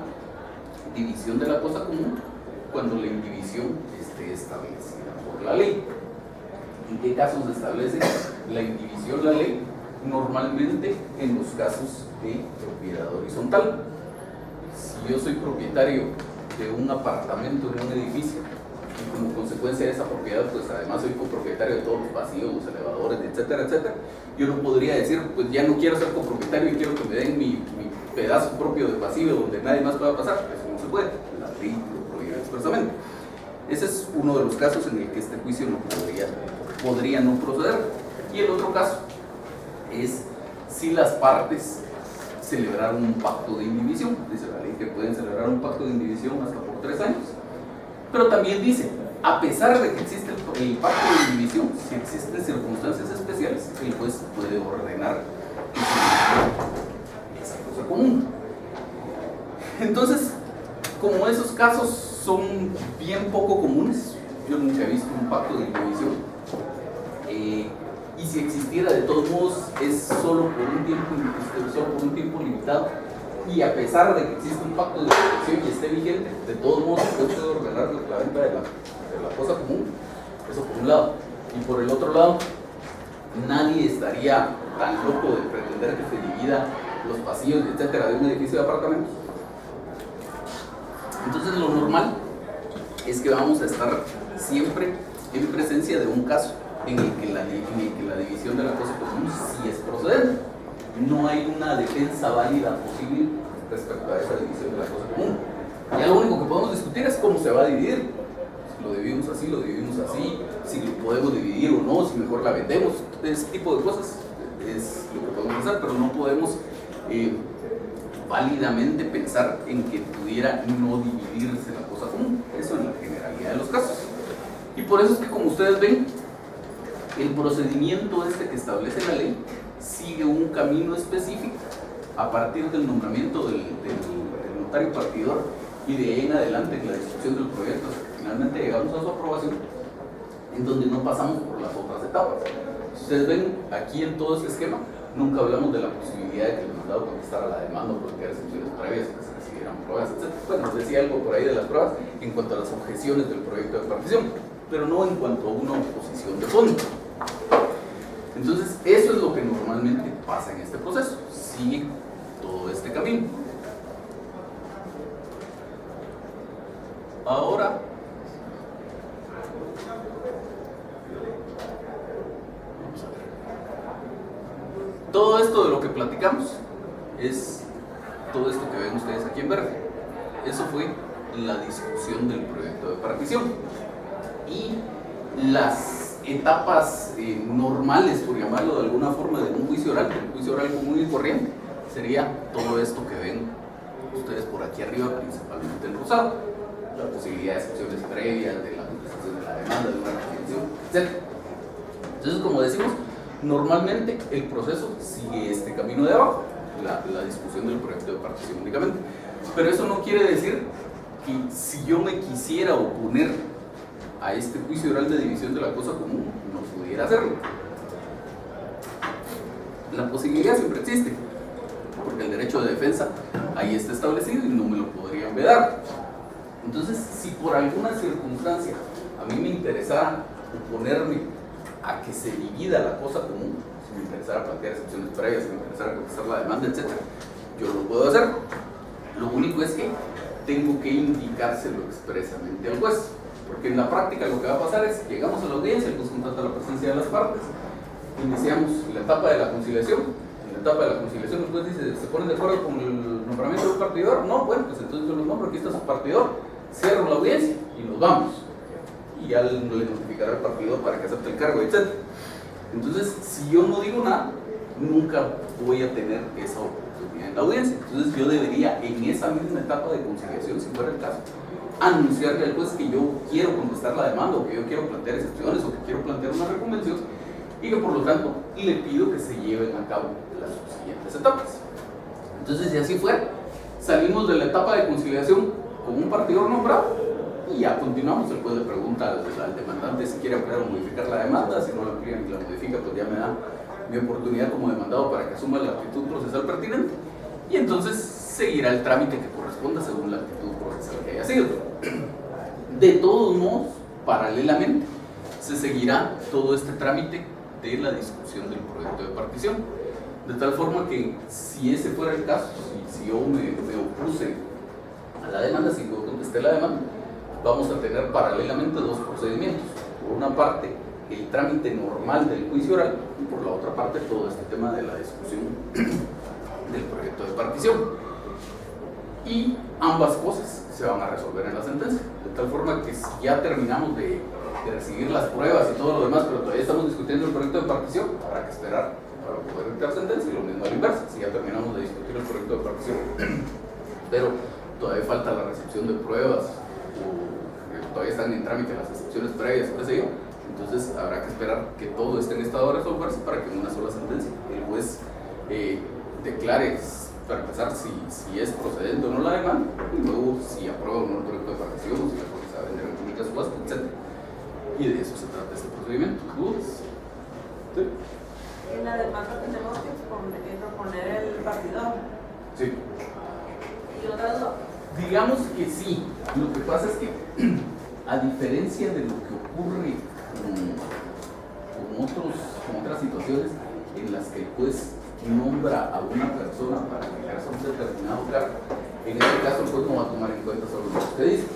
división de la cosa común cuando la indivisión esté establecida por la ley. ¿En qué casos se establece la indivisión la ley? Normalmente en los casos de propiedad horizontal. Si yo soy propietario de un apartamento en un edificio y como consecuencia de esa propiedad, pues además soy copropietario de todos los pasillos, los elevadores, etcétera, etcétera, yo no podría decir, pues ya no quiero ser copropietario y quiero que me den mi pedazo propio de pasillo donde nadie más pueda pasar. Eso no se puede, la ley lo prohíbe expresamente. Ese es uno de los casos en el que este juicio no podría no proceder. Y el otro caso es si las partes celebraron un pacto de indivisión. Dice la ley que pueden celebrar un pacto de indivisión hasta por 3 años. Pero también dice, a pesar de que existe el pacto de indivisión, si existen circunstancias especiales, el juez puede ordenar que se esa cosa común. Entonces, como esos casos son bien poco comunes, yo nunca he visto un pacto de indivisión, y si existiera de todos modos es solo por un tiempo limitado, y a pesar de que existe un pacto de indivisión y esté vigente, de todos modos se puede ordenar la venta de la cosa común. Eso por un lado. Y por el otro lado, nadie estaría tan loco de pretender que se divida los pasillos, etcétera, de un edificio de apartamentos. Entonces lo normal es que vamos a estar siempre en presencia de un caso en el que la división de la cosa común sí es procedente. No hay una defensa válida posible respecto a esa división de la cosa común. Ya lo único que podemos discutir es cómo se va a dividir. Si lo dividimos así, si lo podemos dividir o no, si mejor la vendemos. Ese tipo de cosas es lo que podemos hacer, pero no podemos válidamente pensar en que pudiera no dividirse la cosa común. Eso en la generalidad de los casos. Y por eso es que, como ustedes ven, el procedimiento que establece la ley sigue un camino específico a partir del nombramiento del notario partidor y de ahí en adelante en la discusión del proyecto. Finalmente llegamos a su aprobación, en donde no pasamos por las otras etapas. Ustedes ven aquí en todo este esquema, nunca hablamos de la posibilidad de que el mandado contestara la demanda o planteara excepciones previas, que se recibieran pruebas, etc. Bueno, nos decía algo por ahí de las pruebas en cuanto a las objeciones del proyecto de partición, pero no en cuanto a una oposición de fondo. Entonces, eso es lo que normalmente pasa en este proceso. Sigue todo este camino. Ahora, vamos a ver. Todo esto de lo que platicamos es todo esto que ven ustedes aquí en verde. Eso fue la discusión del proyecto de partición. Y las etapas normales, por llamarlo de alguna forma, de un juicio oral común y corriente, sería todo esto que ven ustedes por aquí arriba, principalmente en rosado. La posibilidad de excepciones previas, de la contestación de la demanda, de una restricción, etc. Entonces, como decimos, normalmente el proceso sigue este camino de abajo, la discusión del proyecto de partición únicamente. Pero eso no quiere decir que si yo me quisiera oponer a este juicio oral de división de la cosa común, no pudiera hacerlo. La posibilidad siempre existe, porque el derecho de defensa ahí está establecido y no me lo podrían vedar. Entonces, si por alguna circunstancia a mí me interesara oponerme a que se divida la cosa común, si me interesara plantear excepciones previas, si me interesara contestar la demanda, etc., yo lo puedo hacer. Lo único es que tengo que indicárselo expresamente al juez, porque en la práctica lo que va a pasar es que llegamos a la audiencia, el juez constata la presencia de las partes, iniciamos la etapa de la conciliación. En la etapa de la conciliación el juez dice, ¿se ponen de acuerdo con el nombramiento de un partidor? No, bueno, pues entonces yo los nombro, aquí está su partidor, cierro la audiencia y nos vamos. Y ya le notificará al partidor para que acepte el cargo, etc. Entonces, si yo no digo nada, nunca voy a tener esa oportunidad en la audiencia. Entonces yo debería, en esa misma etapa de conciliación, si fuera el caso, anunciarle al juez que yo quiero contestar la demanda, o que yo quiero plantear excepciones, o que quiero plantear una reconvención, y que por lo tanto le pido que se lleven a cabo las siguientes etapas. Entonces, si así fuera, salimos de la etapa de conciliación con un partidor nombrado y ya continuamos. El juez le pregunta al demandante si quiere ampliar o modificar la demanda. Si no la amplía ni la modifica, pues ya me da mi oportunidad como demandado para que asuma la actitud procesal pertinente, y entonces seguirá el trámite que corresponda según la actitud procesal que haya sido. De todos modos, paralelamente, se seguirá todo este trámite de la discusión del proyecto de partición, de tal forma que si ese fuera el caso, si yo me opuse a la demanda, si yo contesté la demanda, vamos a tener paralelamente dos procedimientos. Por una parte, el trámite normal del juicio oral, y por la otra parte todo este tema de la discusión del proyecto de partición. Y ambas cosas se van a resolver en la sentencia, de tal forma que si ya terminamos de recibir las pruebas y todo lo demás, pero todavía estamos discutiendo el proyecto de partición, habrá que esperar para poder dictar sentencia, y lo mismo a la inversa, si ya terminamos de discutir el proyecto de partición, pero todavía falta la recepción de pruebas, o todavía están en trámite las excepciones previas, qué sé yo. Entonces habrá que esperar que todo esté en estado de resolverse para que en una sola sentencia el juez declare, para empezar, si es procedente o no la demanda, y luego si aprueba o no el proyecto de partición, o si la cosa se va a vender en pública subasta, etc. Y de eso se trata este procedimiento. ¿Dudas? ¿Sí? En la demanda tenemos que proponer el partidor. Sí. ¿Y otra duda? Digamos que sí. Lo que pasa es que, a diferencia de lo que ocurre con otras situaciones en las que el juez nombra a una persona para que ejerza un determinado cargo, en este caso el juez no va a tomar en cuenta solo lo que usted dice.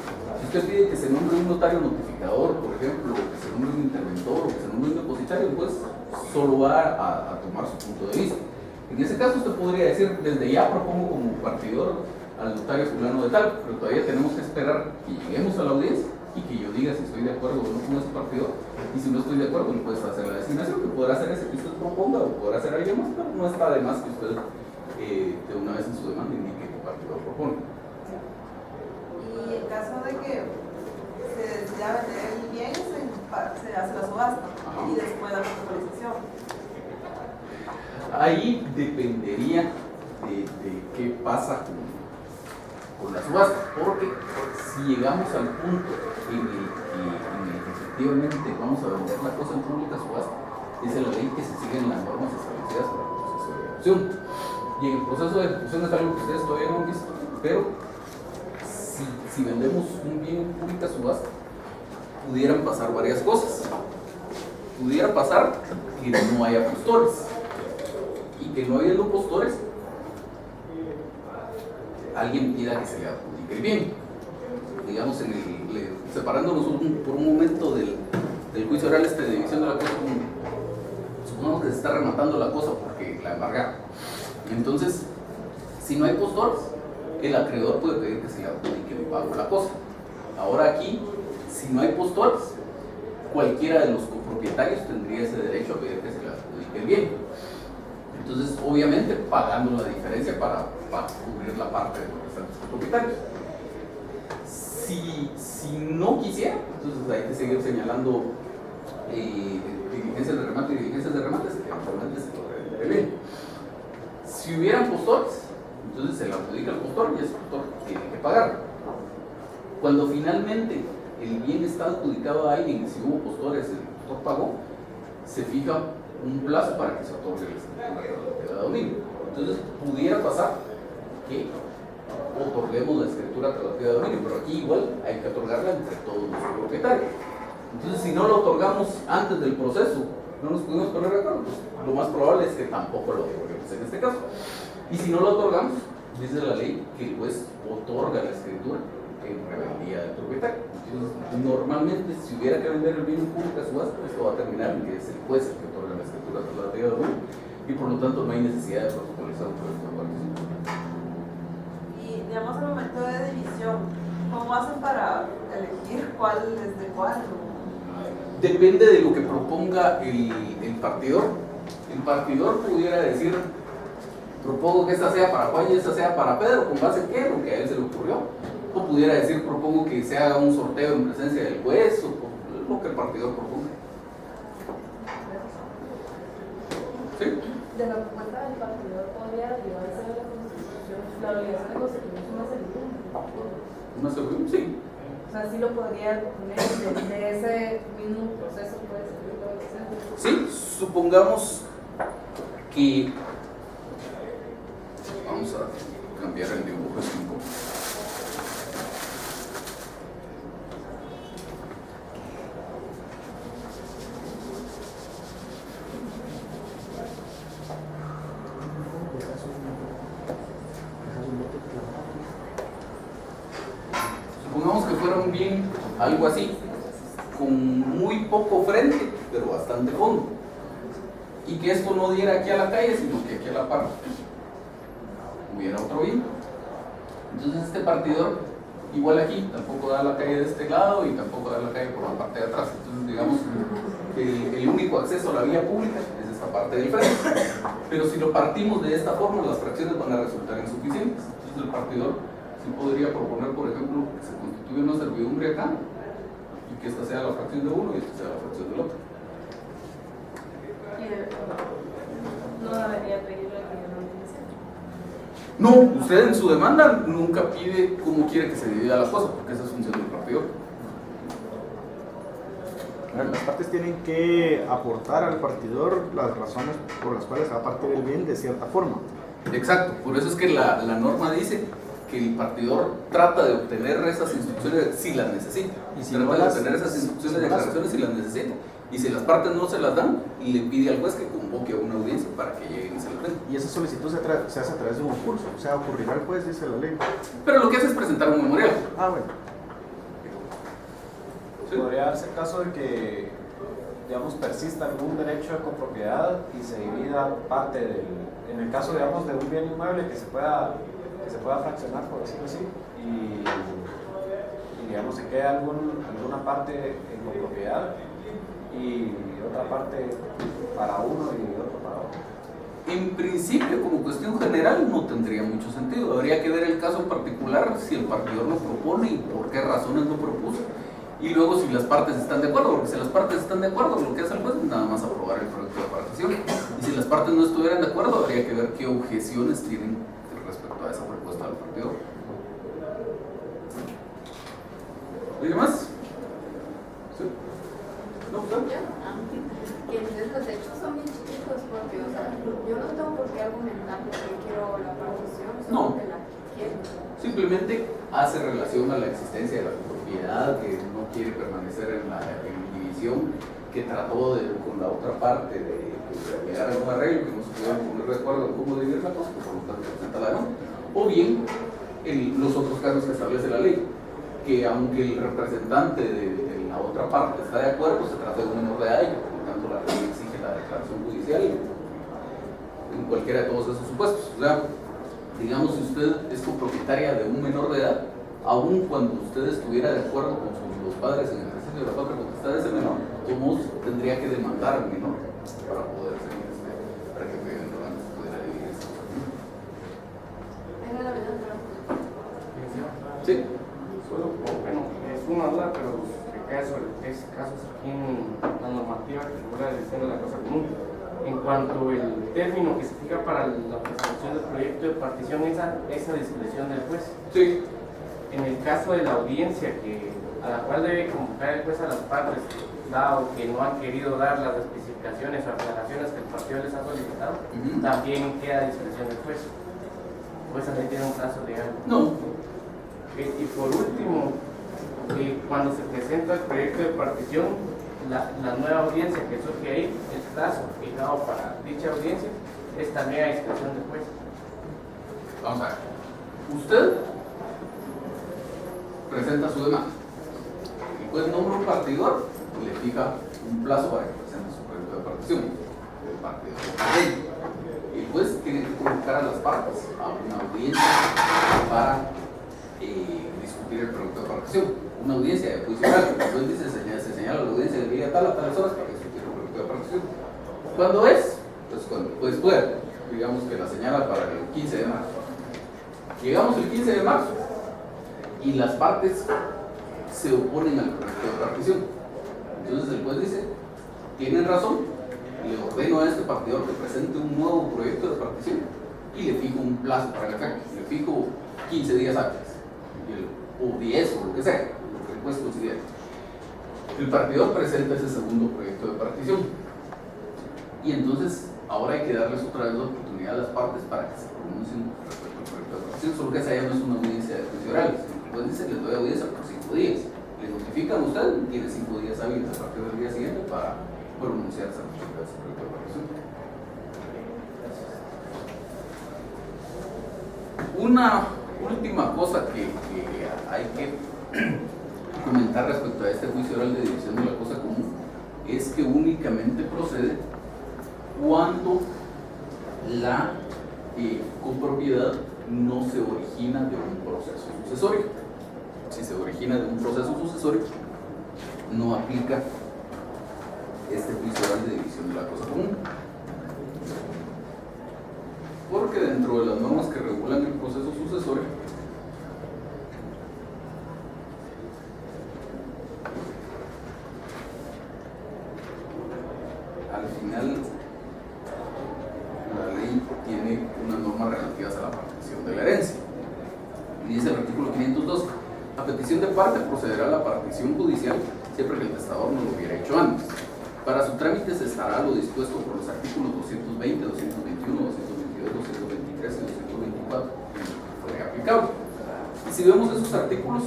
Si usted pide que se nombre un notario notificador, por ejemplo, o que se nombre un interventor, o que se nombre un depositario, el juez solo va a tomar su punto de vista. En ese caso usted podría decir, desde ya propongo como partidor al notario fulano de tal, pero todavía tenemos que esperar que lleguemos a la audiencia y que yo diga si estoy de acuerdo o no con ese partidor, y si no estoy de acuerdo, no puede hacer la designación, que podrá hacer ese que usted proponga, o podrá hacer alguien más, pero no está de más que usted de una vez en su demanda indique qué partidor propone. Y en caso de que se decida vender el bien, se hace la subasta. Ajá. Y después la protocolización. Ahí dependería de qué pasa con la subasta, porque si llegamos al punto en el que efectivamente vamos a vender la cosa en pública subasta, dice la ley que se siguen las normas establecidas para el proceso de ejecución. Y en el proceso de ejecución es algo que ustedes todavía no han visto, pero si vendemos un bien en pública subasta, pudieran pasar varias cosas. Pudiera pasar que no haya postores, y que no habiendo postores, alguien pida que se le adjudique el bien. Digamos, separándonos por un momento del juicio oral de división de la cosa común. Supongamos que se está rematando la cosa porque la embargaron. Entonces, si no hay postores, el acreedor puede pedir que se le adjudique el pago de la cosa. Ahora aquí, si no hay postores, cualquiera de los copropietarios tendría ese derecho a pedir que se le adjudique el bien. Entonces, obviamente, pagando la diferencia para cubrir la parte de los restantes copropietarios. Si no quisiera, entonces hay que seguir señalando diligencias de remate y diligencias de remate, que actualmente se lo debe bien. Si hubieran postores, entonces se le adjudica al postor y ese postor tiene que pagar. Cuando finalmente el bien está adjudicado a alguien y si hubo postores, el postor pagó, se fija un plazo para que se otorgue la escritura de dominio. Entonces pudiera pasar que otorguemos la escritura traductiva de dominio, pero aquí igual hay que otorgarla entre todos los propietarios. Entonces, si no lo otorgamos antes del proceso, no nos pudimos poner de acuerdo, pues lo más probable es que tampoco lo otorguemos en este caso. Y si no lo otorgamos, dice la ley que el juez otorga la escritura en rebeldía del propietario. Entonces, normalmente, si hubiera que vender el bien en pública subasta, esto va a terminar en que es el juez el que otorga la escritura traductiva de dominio y por lo tanto no hay necesidad de protocolizar un proyecto de participación. Digamos, al momento de división, ¿cómo hacen para elegir cuál es de cuál? Depende de lo que proponga el partidor. El partidor pudiera decir, propongo que esta sea para Juan y esta sea para Pedro, con base en qué, lo que a él se le ocurrió. O pudiera decir, propongo que se haga un sorteo en presencia del juez, o lo que el partidor proponga. ¿Sí? De la propuesta del partidor podría derivarse de la Constitución, la obligación de constituir una servidumbre. ¿Una servidumbre? Sí. O sea, sí lo podría poner de ese mismo proceso, puede ser lo que sea. Sí, supongamos que vamos a cambiar el dibujo un poco. Supongamos que fuera un bien algo así, con muy poco frente, pero bastante fondo, y que esto no diera aquí a la calle, sino que aquí a la par hubiera otro bien. Entonces este partidor, igual aquí, tampoco da la calle de este lado y tampoco da la calle por la parte de atrás. Entonces digamos que el único acceso a la vía pública es esta parte del frente, pero si lo partimos de esta forma, las fracciones van a resultar insuficientes. Entonces el partidor sí podría proponer, por ejemplo, que se constituya una servidumbre acá y que esta sea la fracción de uno y esta sea la fracción del otro. No debería pedirle que no lo No, usted en su demanda nunca pide cómo quiere que se divida la cosa, porque esa es función del partidor. Las partes tienen que aportar al partidor las razones por las cuales se va a partir el bien de cierta forma. Exacto, por eso es que la norma dice que el partidor trata de obtener esas instrucciones si las necesita. Y si trata no de las- obtener esas instrucciones si de no las- declaraciones si las necesita. Y si las partes no se las dan, le pide al juez que convoque a una audiencia para que lleguen y se las den. Y esa solicitud se hace a través de un concurso, o sea, ocurrirá al juez, dice la ley. Pero lo que hace es presentar un memorial. Ah, bueno. ¿Sí? Podría darse el caso de que, digamos, persista algún derecho de copropiedad y se divida parte del, en el caso, digamos, de un bien inmueble que se pueda fraccionar, por decirlo así, y digamos, se queda alguna parte en copropiedad y otra parte para uno y otro para otro. En principio, como cuestión general, no tendría mucho sentido. Habría que ver el caso particular, si el partidor lo propone y por qué razones lo propuso. Y luego si las partes están de acuerdo, porque si las partes están de acuerdo, lo que hace el juez es nada más aprobar el proyecto de partición. Y si las partes no estuvieran de acuerdo, habría que ver qué objeciones tienen respecto a esa propuesta del partidor. ¿Alguien más? ¿Sí? ¿No? ¿Usted? Que entonces los hechos son bien chiquitos porque, o sea, yo no tengo por qué argumentar porque quiero la partición, solo No. que la quiero. Simplemente hace relación a la existencia de la propiedad, que no quiere permanecer en la división, que trató con la otra parte de llegar a un arreglo, que no se pudieron poner de acuerdo en cómo dividir la cosa, que por lo tanto presenta la demanda. O bien, los otros casos que establece la ley, que aunque el representante de la otra parte está de acuerdo, se trata de un menor de edad y por lo tanto la ley exige la declaración judicial cualquiera de todos esos supuestos. O sea, digamos, si usted es copropietaria de un menor de edad, aun cuando usted estuviera de acuerdo con los padres en el ejercicio de la patria potestad de ese menor, todos tendría que demandar al menor para poder seguir para que eventualmente pudiera vivir esto. Sí. Solo, bueno, es una duda, pero recae sobre tres casos aquí en la normativa que regula la dirección de la cosa común. En cuanto al término que se fija para la presentación del proyecto de partición, esa discreción del juez. Sí. En el caso de la audiencia a la cual debe convocar el juez a las partes, dado que no han querido dar las especificaciones o aclaraciones que el partido les ha solicitado, también queda a discreción del juez. Pues también tiene un plazo legal. No. Y por último, cuando se presenta el proyecto de partición, la nueva audiencia que surge ahí, el plazo fijado para dicha audiencia, es también a discreción del juez. Vamos a ver. Usted presenta su demanda. El juez nombra un partidor y le fija un plazo para que presente su proyecto de partición. El partidor el juez tiene que convocar a las partes a una audiencia para discutir el proyecto de partición. Una audiencia de juicio oral. El juez dice, se señala la audiencia del día tal a tales horas para discutir el proyecto de partición. ¿Cuándo es? Pues cuando el juez puede. Digamos que la señala para el 15 de marzo. Llegamos el 15 de marzo y las partes se oponen al proyecto de partición. Entonces el juez dice, tienen razón, le ordeno a este partidor que presente un nuevo proyecto de partición y le fijo un plazo para el efecto, le fijo 15 días hábiles, o 10 o lo que sea, lo que el juez considere. El partidor presenta ese segundo proyecto de partición y entonces ahora hay que darles otra vez la oportunidad a las partes para que se pronuncien respecto al proyecto de partición, solo que esa ya no es una audiencia de juicio oral. Pues dice, les doy audiencia por 5 días. Le notifican a usted, tiene 5 días hábiles a partir del día siguiente para pronunciarse respecto a ese proyecto de partición. Una última cosa que hay que comentar respecto a este juicio oral de división de la cosa común es que únicamente procede cuando la copropiedad no se origina de un proceso sucesorio. Si se origina de un proceso sucesorio, no aplica este juicio oral de división de la cosa común. Porque dentro de las normas que regulan el proceso sucesorio, al final la ley tiene una norma relativa a la partición de la herencia. Y dice el artículo 502, a petición de parte procederá a la partición judicial siempre que el testador no lo hubiera hecho antes. Para su trámite se estará lo dispuesto por los artículos 220, 221, 222, 223 y 224 fue aplicable. Y si vemos esos artículos,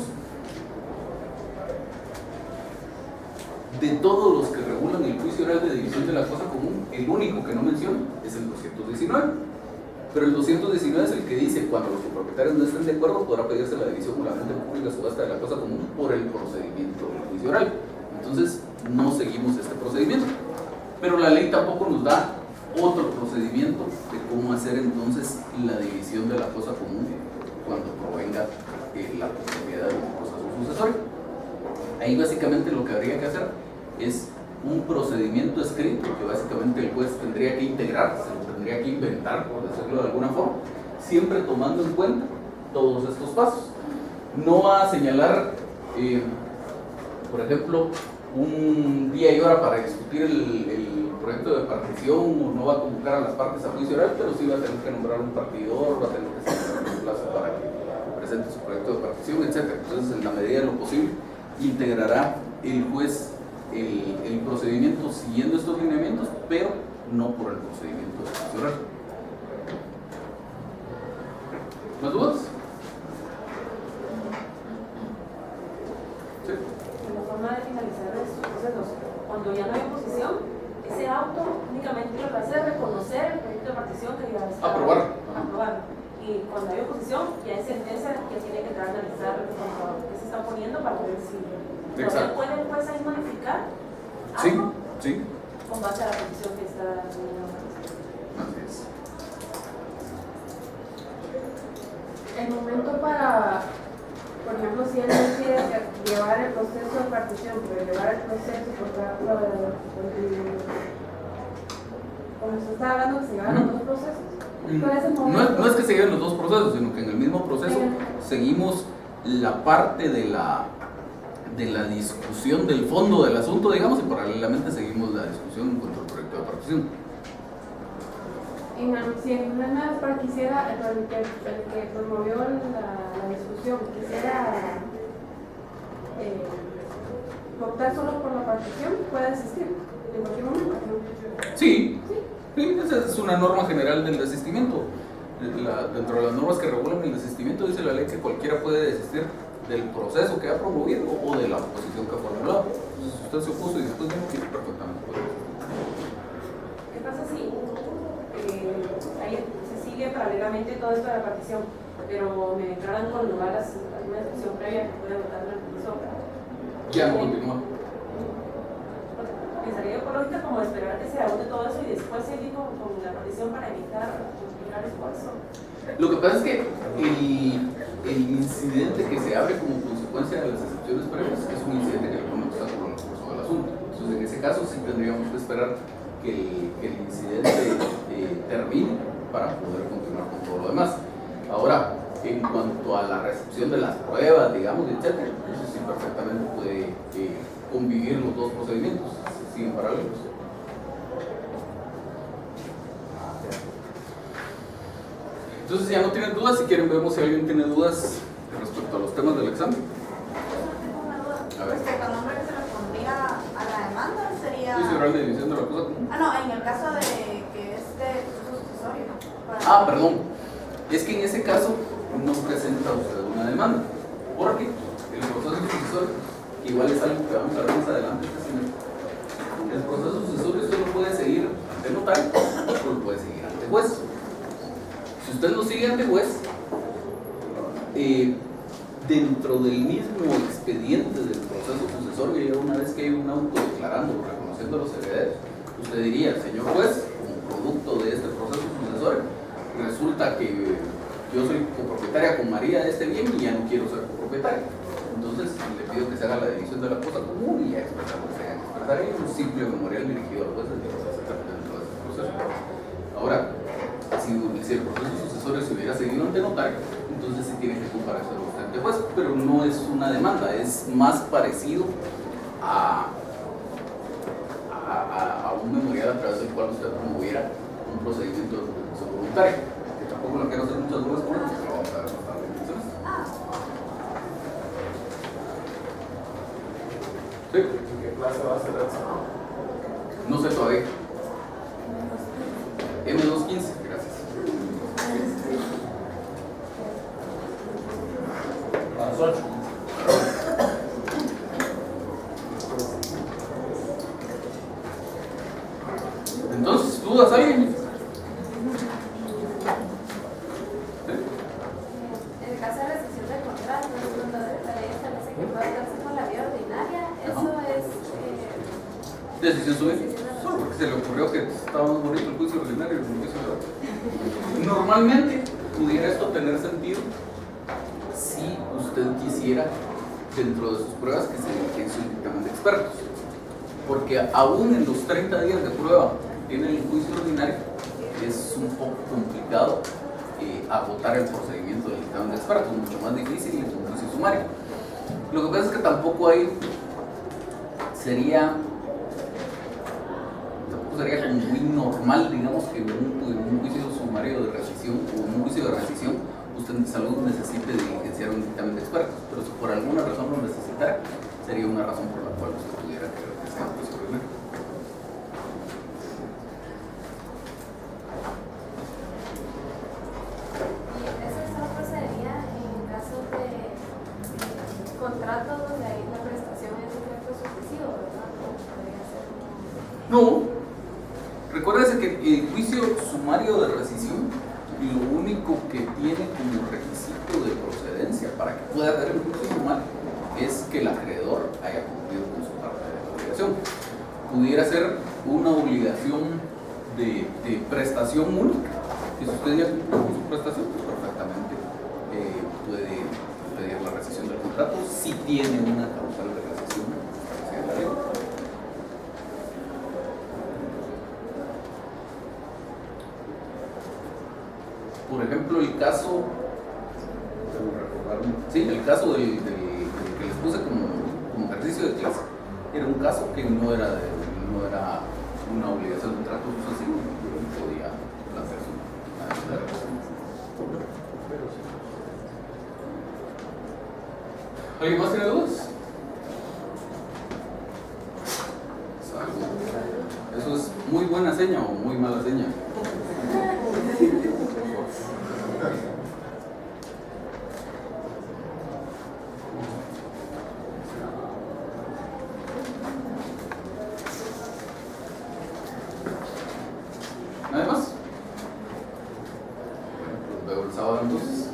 de todos los que regulan el juicio oral de división de la cosa común, el único que no menciona es el 219. Pero el 219 es el que dice, cuando los copropietarios no estén de acuerdo, podrá pedirse la división por la mente pública subasta de la cosa común por el procedimiento del juicio oral. Entonces, no seguimos este procedimiento. Pero la ley tampoco nos da otro procedimiento de cómo hacer entonces la división de la cosa común cuando provenga la posibilidad de un proceso sucesorio. Ahí básicamente lo que habría que hacer es un procedimiento escrito que básicamente el juez tendría que integrar, se lo tendría que inventar, por decirlo de alguna forma, siempre tomando en cuenta todos estos pasos. No va a señalar, por ejemplo, un día y hora para discutir el proyecto de partición, o no va a convocar a las partes a juicio oral, pero sí va a tener que nombrar un partidor, va a tener que señalar un plazo para que presente su proyecto de partición, etc. Entonces, en la medida de lo posible, integrará el juez el procedimiento siguiendo estos lineamientos, pero no por el procedimiento de juicio oral. ¿Más dudas? Sí. La forma de finalizar estos procesos, cuando ya no hay oposición, ese auto únicamente lo que hace es reconocer el proyecto de partición que ya está. Aprobar. Y cuando hay oposición, ya es sentencia que tiene que entrar a analizar qué se está poniendo para ver si puede el juez ahí modificar algo Sí. con base a la petición que está. Así es. usted está hablando que se llevan los dos procesos. ¿Cuál es el momento? No es que se lleven los dos procesos, sino que en el mismo proceso seguimos la parte de la discusión del fondo del asunto, digamos, y paralelamente seguimos la discusión contra el proyecto de partición. Si en una para quisiera, el que promovió la discusión, quisiera optar solo por la partición, puede desistir en cualquier momento. Sí, esa es una norma general del desistimiento. Dentro de las normas que regulan el desistimiento dice la ley que cualquiera puede desistir del proceso que ha promovido o de la oposición que ha formulado. Entonces, si usted se opuso y después dijo que perfectamente puede desistir. ¿Qué pasa si ahí se sigue paralelamente todo esto de la partición, pero me declaran con lugar alguna discusión previa que puede votar el profesor? Ya no continúa. Pensaría por lógica como esperar que se agote todo eso y después seguir con la partición para evitar esfuerzo. Lo que pasa es que el incidente que se abre como consecuencia de las excepciones previas es un incidente que le pone obstáculo en el curso del asunto. Entonces, en ese caso sí tendríamos que esperar que el incidente termine para poder continuar con todo lo demás. Ahora, en cuanto a la recepción de las pruebas, digamos, etcétera, eso sí perfectamente puede convivir los dos procedimientos, siguen paralelos. Entonces, ya no tienen dudas. Si quieren, vemos si alguien tiene dudas respecto a los temas del examen. Tengo una duda. A ver. Respecto al nombre que se le pondría a la demanda, sería. Juicio oral de división de la cosa común. No, en el caso de que es de sucesorio. Perdón. Es que en ese caso no presenta usted una demanda. Porque el proceso sucesorio, que igual es algo que vamos a ver más adelante, el proceso sucesorio solo puede seguir ante notario o solo puede seguir ante juez. Si usted lo sigue ante juez, dentro del mismo expediente del proceso sucesorio, ya una vez que hay un auto declarando o reconociendo los herederos, usted diría, señor juez, como producto de este proceso sucesorio, resulta que yo soy copropietaria con María de este bien y ya no quiero ser copropietaria. Entonces le pido que se haga la división de la cosa común y ya expresar lo que se haga. Expresar ahí un simple memorial dirigido al juez de que se hace dentro de este proceso. Ahora, si el proceso sucesorio se hubiera seguido ante notario, entonces sí tiene que comparecer usted ante juez, pero no es una demanda, es más parecido a un memorial a través del cual usted promoviera un procedimiento de protección voluntaria, que tampoco lo quiero hacer muchas dudas con eso, pero vamos a ver más tarde. ¿Sí? ¿Qué clase va a ser eso? No sé todavía. M215, gracias. A las 8. Entonces, ¿dudas alguien? En el caso de rescisión del contrato, cuando la ley establece que puede darse por la vía ordinaria, eso es Decisión suya. Solo porque se le ocurrió que estaba más bonito el juicio ordinario que el juicio de otro. Normalmente pudiera esto tener sentido si usted quisiera, dentro de sus pruebas, que se diligencie un dictamen de expertos. Porque aún en los 30 días de prueba que tiene el juicio ordinario, es un poco complicado agotar el procedimiento del dictamen de expertos, mucho más difícil en un juicio sumario. Lo que pasa es que tampoco sería como muy normal, digamos, que un juicio sumario de rescisión o un juicio de rescisión usted en salud necesite diligenciar un dictamen de expertos, pero si por alguna razón lo necesitara, sería una razón por la cual usted pudiera creer que sea un juicio ordinario. Eso solo procedería en caso de contratos donde hay una prestación en un efecto sucesivo, ¿verdad? Podría ser No. Recuérdese que el juicio sumario de rescisión lo único que tiene como requisito de procedencia para que pueda haber un juicio sumario es que el acreedor haya cumplido con su parte de la obligación. Pudiera ser una obligación de prestación única, que si usted ya cumplió con su prestación, pues perfectamente puede pedir la rescisión del contrato si tiene una causal de rescisión hacia la ley. Por ejemplo, el caso, sí, el caso del que les puse como ejercicio de clase, era un caso que no era una obligación de trato sucesivo, podía plantearse una reclamación. ¿Alguien más tiene dudas? Salud. ¿Eso es muy buena seña o muy mala seña? ¿Nada más? Bueno, pues veo el sábado entonces.